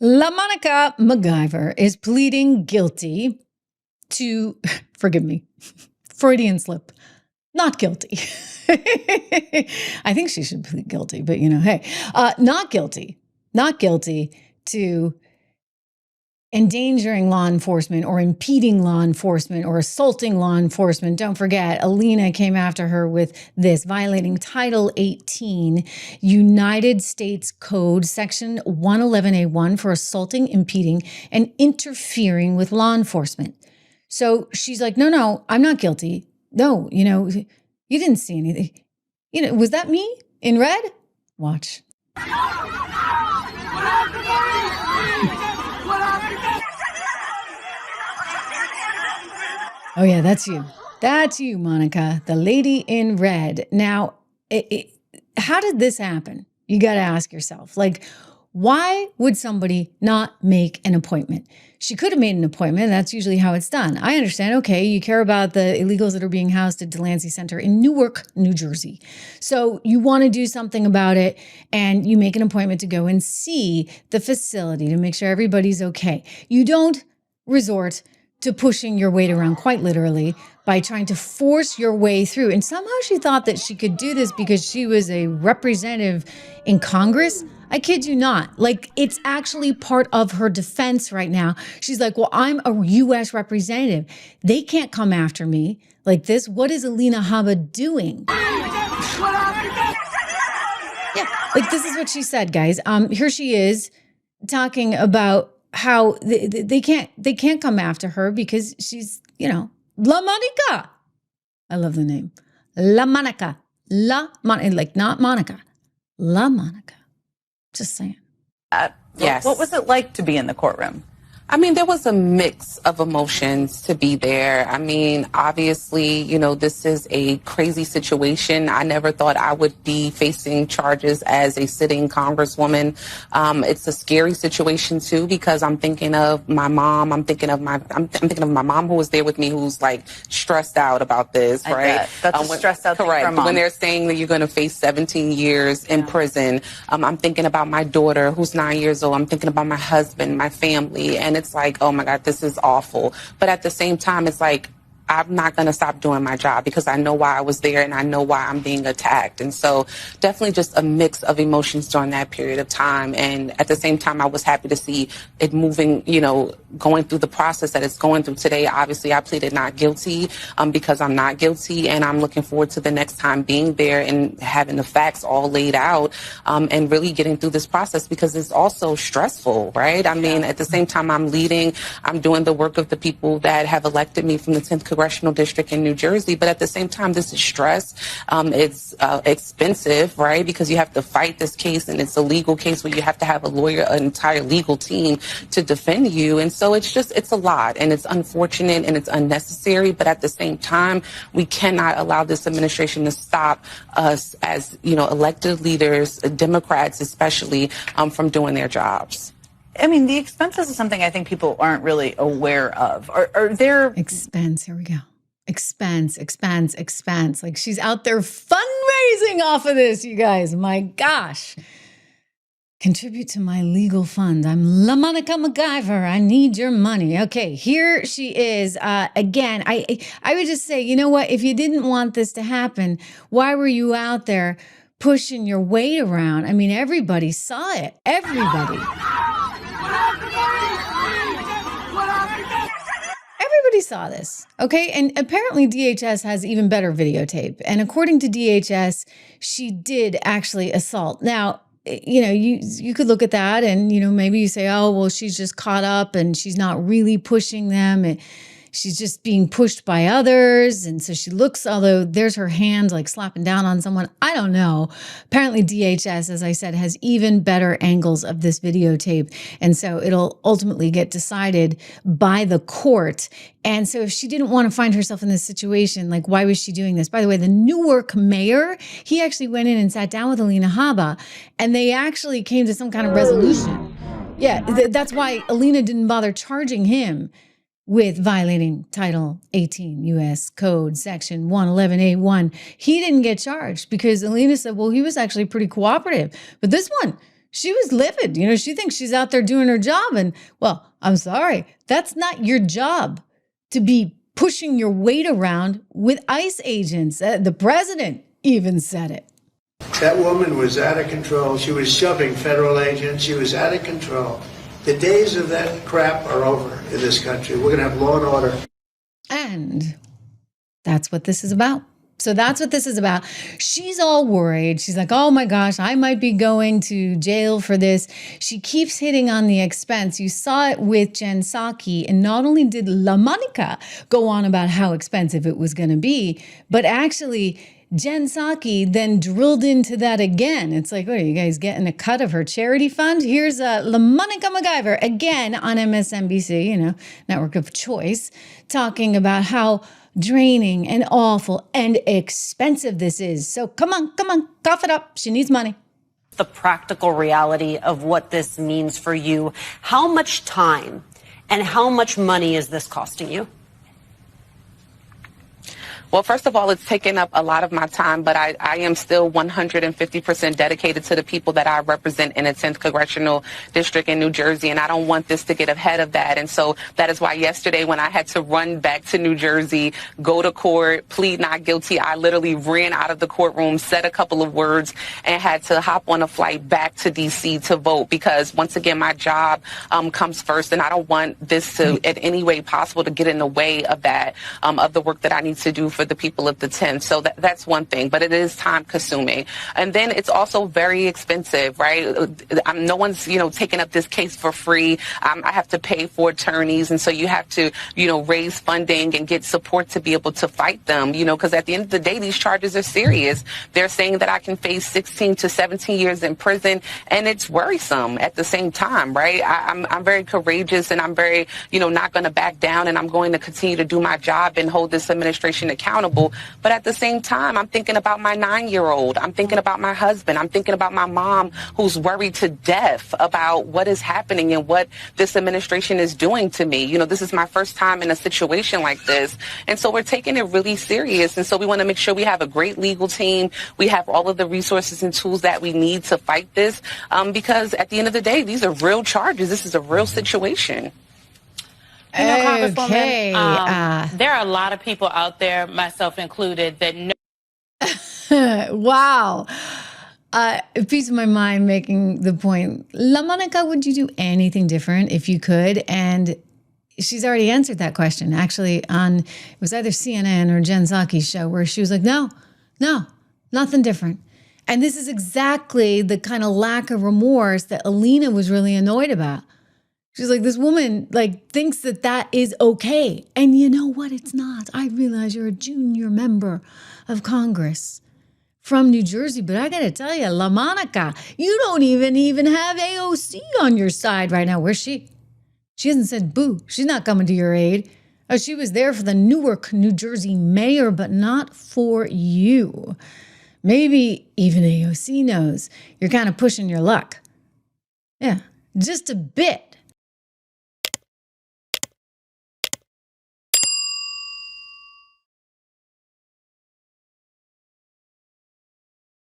LaMonica McGiver is pleading guilty to, forgive me, Freudian slip, not guilty. I think she should plead guilty, but hey, not guilty to endangering law enforcement or impeding law enforcement or assaulting law enforcement. Don't forget, Alina came after her with this, violating Title 18, United States Code, Section 111A1 for assaulting, impeding, and interfering with law enforcement. So she's like, no, I'm not guilty. No, you didn't see anything. Was that me in red? Watch. Oh, yeah, that's you. That's you, Monica, the lady in red. Now, how did this happen? You got to ask yourself, why would somebody not make an appointment? She could have made an appointment. That's usually how it's done. I understand. Okay, you care about the illegals that are being housed at Delancey Center in Newark, New Jersey. So you want to do something about it, and you make an appointment to go and see the facility to make sure everybody's okay. You don't resort to pushing your weight around, quite literally, by trying to force your way through. And somehow she thought that she could do this because she was a representative in Congress. I kid you not. It's actually part of her defense right now. She's like, well, I'm a U.S. representative. They can't come after me like this. What is Alina Habba doing? Yeah, this is what she said, guys. Here she is talking about how they can't come after her because she's, LaMonica. I love the name. LaMonica. Not Monica. LaMonica. Just saying. Yes. What was it like to be in the courtroom? I mean, there was a mix of emotions to be there. I mean, obviously, this is a crazy situation. I never thought I would be facing charges as a sitting congresswoman. It's a scary situation too, because I'm thinking of my mom. I'm thinking of my mom who was there with me, who's stressed out about this, right? That's a stressed out thing for a mom. When they're saying that you're going to face 17 years in prison, I'm thinking about my daughter who's 9 years old. I'm thinking about my husband, my family, and it's oh my God, this is awful. But at the same time, it's I'm not going to stop doing my job because I know why I was there and I know why I'm being attacked. And so definitely just a mix of emotions during that period of time. And at the same time, I was happy to see it moving, going through the process that it's going through today. Obviously, I pleaded not guilty because I'm not guilty. And I'm looking forward to the next time being there and having the facts all laid out and really getting through this process because it's also stressful, right? I mean, at the same time, I'm doing the work of the people that have elected me from the 10th Congressional District in New Jersey. But at the same time, this is stress. It's expensive, right? Because you have to fight this case and it's a legal case where you have to have a lawyer, an entire legal team to defend you. And so it's a lot and it's unfortunate and it's unnecessary. But at the same time, we cannot allow this administration to stop us as, elected leaders, Democrats especially, from doing their jobs. I mean, the expenses is something I think people aren't really aware of. Are there... Expense, here we go. Expense. She's out there fundraising off of this, you guys. My gosh. Contribute to my legal fund. I'm LaMonica McGiver. I need your money. Okay, here she is. Again, I would just say, you know what? If you didn't want this to happen, why were you out there pushing your weight around? I mean, everybody saw it. Everybody saw this, okay? And apparently DHS has even better videotape. And according to DHS, she did actually assault. Now, you could look at that and, maybe you say, oh, well, she's just caught up and she's not really pushing them. And she's just being pushed by others. And so she looks, although there's her hand slapping down on someone. I don't know. Apparently DHS, as I said, has even better angles of this videotape. And so it'll ultimately get decided by the court. And so if she didn't want to find herself in this situation, why was she doing this? By the way, the Newark mayor, he actually went in and sat down with Alina Habba and they actually came to some kind of resolution. Yeah, that's why Alina didn't bother charging him with violating Title 18 U.S. Code Section 111A1. He didn't get charged because Alina said, well, he was actually pretty cooperative. But this one, she was livid. You know, she thinks she's out there doing her job. And well, I'm sorry, that's not your job to be pushing your weight around with ICE agents. The president even said it. That woman was out of control. She was shoving federal agents. She was out of control. The days of that crap are over in this country. We're going to have law and order. And that's what this is about. So that's what this is about. She's all worried. She's like, oh my gosh, I might be going to jail for this. She keeps hitting on the expense. You saw it with Jen Psaki. And not only did LaMonica go on about how expensive it was going to be, but actually Jen Psaki then drilled into that again. It's like, what are you guys getting a cut of her charity fund? Here's LaMonica McGiver again on MSNBC, you know, network of choice, talking about how draining and awful and expensive this is. So come on, cough it up. She needs money. The practical reality of what this means for you. How much time and how much money is this costing you? Well, first of all, it's taken up a lot of my time, but I am still 150% dedicated to the people that I represent in the 10th Congressional District in New Jersey, and I don't want this to get ahead of that. And so that is why yesterday when I had to run back to New Jersey, go to court, plead not guilty, I literally ran out of the courtroom, said a couple of words, and had to hop on a flight back to D.C. to vote because, once again, my job comes first, and I don't want this to, in any way possible, to get in the way of that, of the work that I need to do for the people of the 10th. So that's one thing, but it is time consuming. And then it's also very expensive, right? No one's, taking up this case for free. I have to pay for attorneys. And so you have to, raise funding and get support to be able to fight them, because at the end of the day, these charges are serious. They're saying that I can face 16 to 17 years in prison, and it's worrisome at the same time, right? I'm very courageous, and I'm very, not going to back down, and I'm going to continue to do my job and hold this administration accountable. But at the same time, I'm thinking about my 9-year-old. I'm thinking about my husband. I'm thinking about my mom who's worried to death about what is happening and what this administration is doing to me. This is my first time in a situation like this. And so we're taking it really serious. And so we want to make sure we have a great legal team. We have all of the resources and tools that we need to fight this because at the end of the day, these are real charges. This is a real situation. Okay. There are a lot of people out there, myself included, that know. Wow. A piece of my mind making the point, LaMonica, would you do anything different if you could? And she's already answered that question, actually, it was either CNN or Jen Psaki's show, where she was like, no, nothing different. And this is exactly the kind of lack of remorse that Alina was really annoyed about. She's like, this woman thinks that is okay. And you know what? It's not. I realize you're a junior member of Congress from New Jersey, but I got to tell you, LaMonica, you don't even have AOC on your side right now. Where's she? She hasn't said boo. She's not coming to your aid. Oh, she was there for the Newark, New Jersey mayor, but not for you. Maybe even AOC knows you're kind of pushing your luck. Yeah, just a bit.